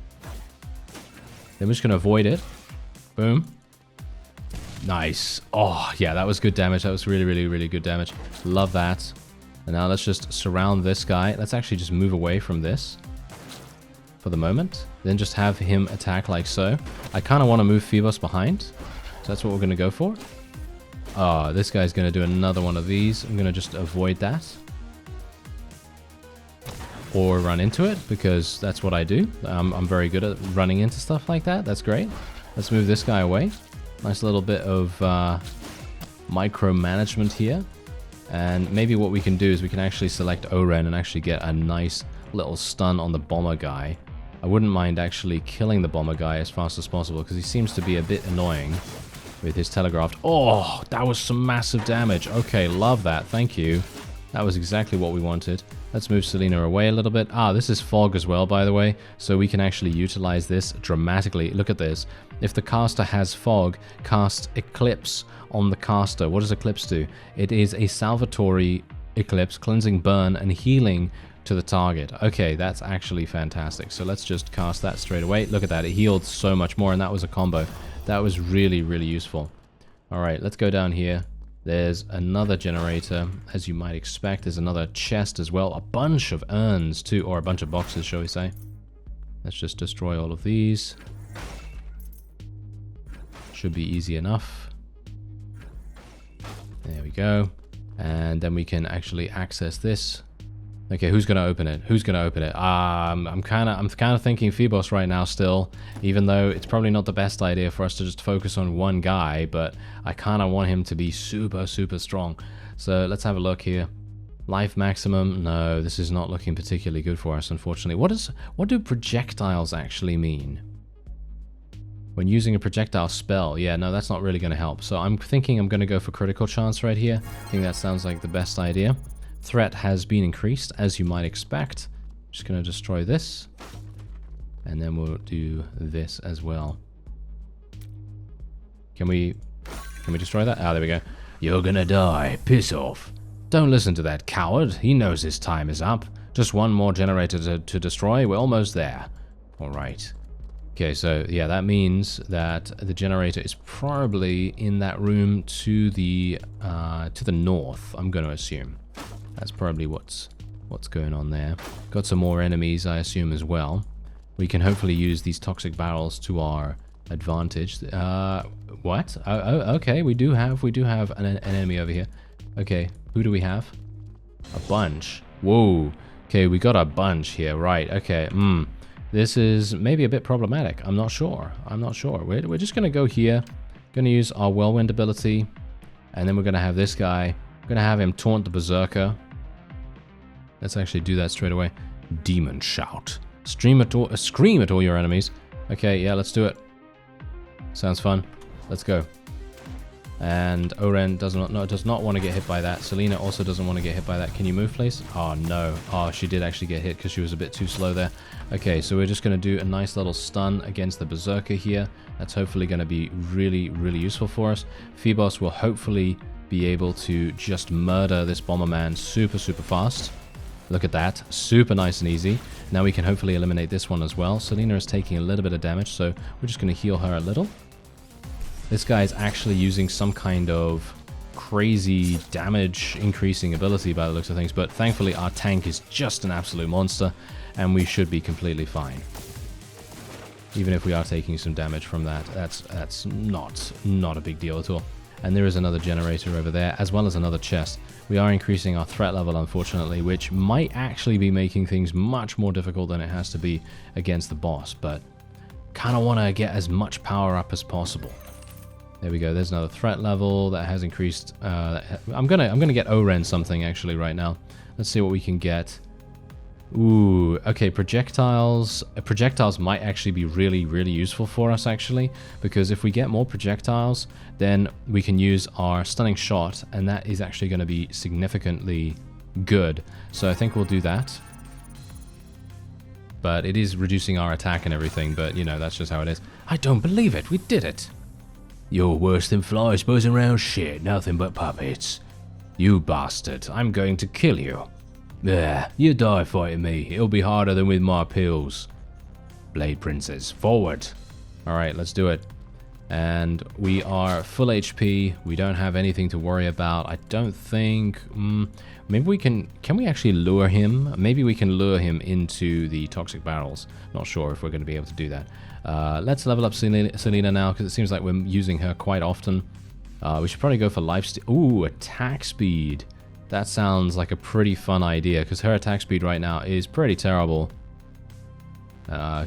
Then we're just going to avoid it. Boom. Nice. Oh, yeah, that was good damage. That was really, really, really good damage. Love that. And now let's just surround this guy. Let's actually just move away from this for the moment. Then just have him attack like so. I kind of want to move Phoebus behind. So that's what we're going to go for. Oh, this guy's going to do another one of these. I'm going to just avoid that. Or run into it, because that's what I do. I'm very good at running into stuff like that. That's great. Let's move this guy away. Nice little bit of micromanagement here. And maybe what we can do is we can actually select Oren and actually get a nice little stun on the bomber guy. I wouldn't mind actually killing the bomber guy as fast as possible, because he seems to be a bit annoying with his telegraphed. Oh, that was some massive damage. Okay, love that. Thank you. That was exactly what we wanted. Let's move Selena away a little bit. Ah, this is fog as well, by the way, so we can actually utilize this dramatically. Look at this. If the caster has fog, cast Eclipse on the caster. What does Eclipse do? It is a salvatory eclipse, cleansing burn and healing to the target. Okay, that's actually fantastic. So let's just cast that straight away. Look at that. It healed so much more, and that was a combo. That was really, really useful. All right, let's go down here. There's another generator, as you might expect. There's another chest as well. A bunch of urns, too, or a bunch of boxes, shall we say. Let's just destroy all of these. Should be easy enough. There we go. And then we can actually access this. Okay, who's gonna open it? Who's gonna open it? I'm kind of thinking Phoebus right now still, even though it's probably not the best idea for us to just focus on one guy, but I kind of want him to be super, super strong. So let's have a look here. Life maximum. No, this is not looking particularly good for us, unfortunately. What do projectiles actually mean? When using a projectile spell, yeah, no, that's not really going to help. So I'm thinking I'm going to go for critical chance right here. I think that sounds like the best idea. Threat has been increased, as you might expect. Just going to destroy this. And then we'll do this as well. Can we destroy that? Ah, there we go. You're going to die. Piss off. Don't listen to that coward. He knows his time is up. Just one more generator to destroy. We're almost there. All right. Okay, so yeah, that means that the generator is probably in that room to the north, I'm going to assume. That's probably what's going on there. Got some more enemies, I assume, as well. We can hopefully use these toxic barrels to our advantage. What? Oh, okay, we do have an enemy over here. Okay, who do we have? A bunch. Whoa. Okay, we got a bunch here, right? Okay, This is maybe a bit problematic. I'm not sure. We're just going to go here. Going to use our whirlwind ability. And then we're going to have this guy. We're going to have him taunt the berserker. Let's actually do that straight away. Demon shout. Scream at all your enemies. Okay, yeah, let's do it. Sounds fun. Let's go. And Oren does not want to get hit by that. Selena also doesn't want to get hit by that. Can you move, please? Oh, no. Oh, she did actually get hit because she was a bit too slow there. Okay, so we're just going to do a nice little stun against the Berserker here. That's hopefully going to be really, really useful for us. Phoebos will hopefully be able to just murder this Bomberman super, super fast. Look at that. Super nice and easy. Now we can hopefully eliminate this one as well. Selena is taking a little bit of damage, so we're just going to heal her a little. This guy is actually using some kind of crazy damage increasing ability by the looks of things, but thankfully our tank is just an absolute monster and we should be completely fine. Even if we are taking some damage from that, that's not a big deal at all. And there is another generator over there, as well as another chest. We are increasing our threat level, unfortunately, which might actually be making things much more difficult than it has to be against the boss, but kind of want to get as much power up as possible. There we go. There's another threat level that has increased. I'm gonna get Oren something actually right now. Let's see what we can get. Ooh, okay. Projectiles. Projectiles might actually be really, really useful for us actually, because if we get more projectiles, then we can use our stunning shot, and that is actually going to be significantly good. So I think we'll do that. But it is reducing our attack and everything. But you know, that's just how it is. I don't believe it. We did it. You're worse than flies buzzing around shit, nothing but puppets. You bastard, I'm going to kill you. There, you die fighting me. It'll be harder than with my pills. Blade Princess, forward. Alright, let's do it. And we are full HP. We don't have anything to worry about. I don't think... maybe we can we actually lure him? Maybe we can lure him into the toxic barrels. Not sure if we're going to be able to do that. Let's level up Selena now, because it seems like we're using her quite often. We should probably go for lifesteal. Ooh, attack speed. That sounds like a pretty fun idea, because her attack speed right now is pretty terrible.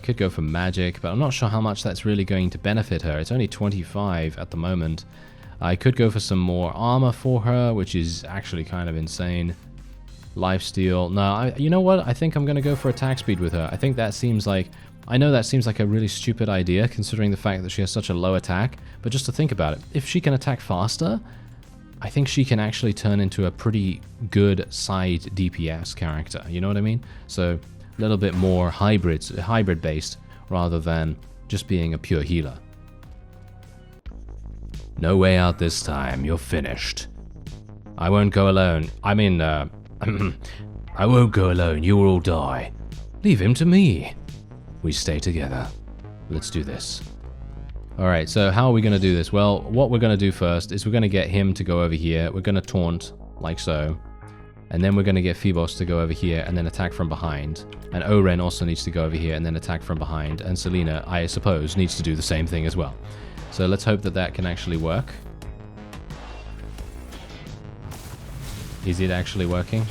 Could go for magic, but I'm not sure how much that's really going to benefit her. It's only 25 at the moment. I could go for some more armor for her, which is actually kind of insane. Lifesteal. No, you know what? I think I'm going to go for attack speed with her. I think that seems like... I know that seems like a really stupid idea, considering the fact that she has such a low attack, but just to think about it, if she can attack faster, I think she can actually turn into a pretty good side DPS character, you know what I mean? So, a little bit more hybrid-based, rather than just being a pure healer. No way out this time, you're finished. I won't go alone. I mean, I won't go alone, you will all die. Leave him to me. We stay together. Let's do this. Alright, so how are we going to do this? Well, what we're going to do first is we're going to get him to go over here. We're going to taunt, like so. And then we're going to get Phoebos to go over here and then attack from behind. And Oren also needs to go over here and then attack from behind. And Selena, I suppose, needs to do the same thing as well. So let's hope that that can actually work. Is it actually working?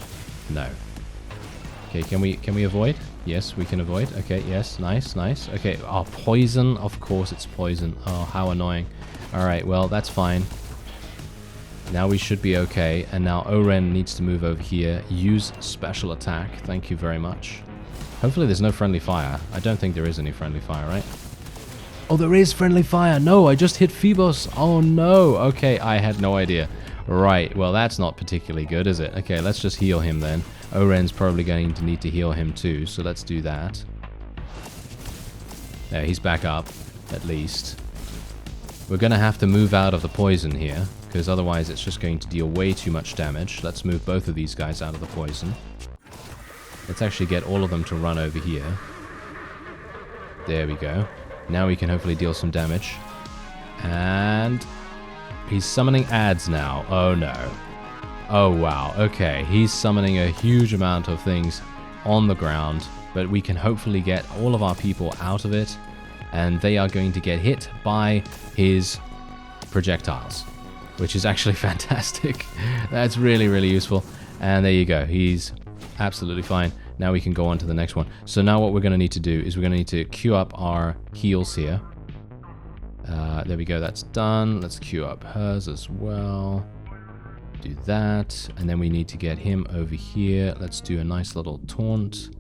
No. Okay, can we avoid? Yes, we can avoid. Okay, yes, nice, nice. Okay, oh, poison. Of course it's poison. Oh, how annoying. Alright, well, that's fine. Now we should be okay. And now Oren needs to move over here. Use special attack. Thank you very much. Hopefully there's no friendly fire. I don't think there is any friendly fire, right? Oh, there is friendly fire. No, I just hit Phoebos. Oh, no. Okay, I had no idea. Right, well, that's not particularly good, is it? Okay, let's just heal him then. Oren's probably going to need to heal him too, so let's do that. There, he's back up, at least. We're going to have to move out of the poison here, because otherwise it's just going to deal way too much damage. Let's move both of these guys out of the poison. Let's actually get all of them to run over here. There we go. Now we can hopefully deal some damage. And... he's summoning ads now. Oh no. Oh wow. Okay, he's summoning a huge amount of things on the ground, but we can hopefully get all of our people out of it, and they are going to get hit by his projectiles, which is actually fantastic. That's really, really useful. And there you go. He's absolutely fine. Now we can go on to the next one. So now what we're going to need to do is we're going to need to queue up our heals here. There we go, that's done. Let's queue up hers as well. Do that. And then we need to get him over here. Let's do a nice little taunt.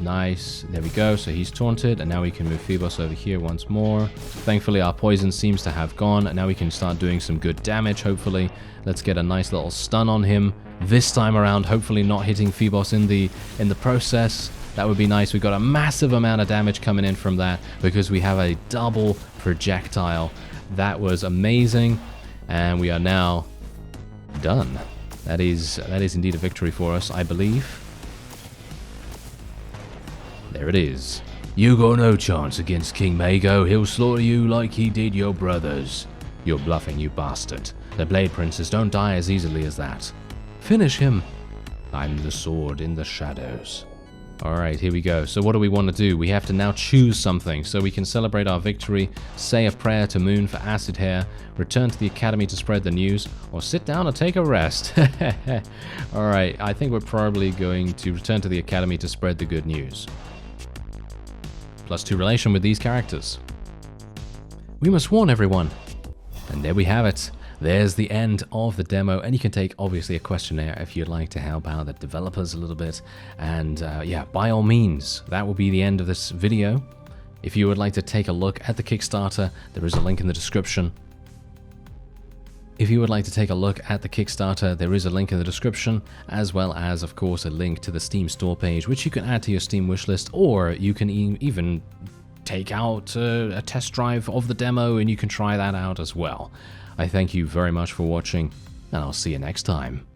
Nice. There we go. So he's taunted, and now we can move Phoebos over here once more. Thankfully, our poison seems to have gone, and now we can start doing some good damage, hopefully. Let's get a nice little stun on him. This time around, hopefully not hitting Phoebos in the process. That would be nice. We've got a massive amount of damage coming in from that because we have a double projectile. That was amazing, and we are now done. That is indeed a victory for us, I believe. There it is. You got no chance against King Mago. He'll slaughter you like he did your brothers. You're bluffing, you bastard. The Blade Princes don't die as easily as that. Finish him. I'm the sword in the shadows. Alright, here we go. So what do we want to do? We have to now choose something. So we can celebrate our victory, say a prayer to Moon for acid hair, return to the academy to spread the news, or sit down and take a rest. Alright, I think we're probably going to return to the academy to spread the good news. +2 relation with these characters. We must warn everyone. And there we have it. There's the end of the demo, and you can take obviously a questionnaire if you'd like to help out the developers a little bit. And yeah, by all means, that will be the end of this video. If you would like to take a look at the Kickstarter, there is a link in the description. If you would like to take a look at the Kickstarter, there is a link in the description, as well as, of course, a link to the Steam store page, which you can add to your Steam wishlist, or you can even take out a test drive of the demo and you can try that out as well. I thank you very much for watching, and I'll see you next time.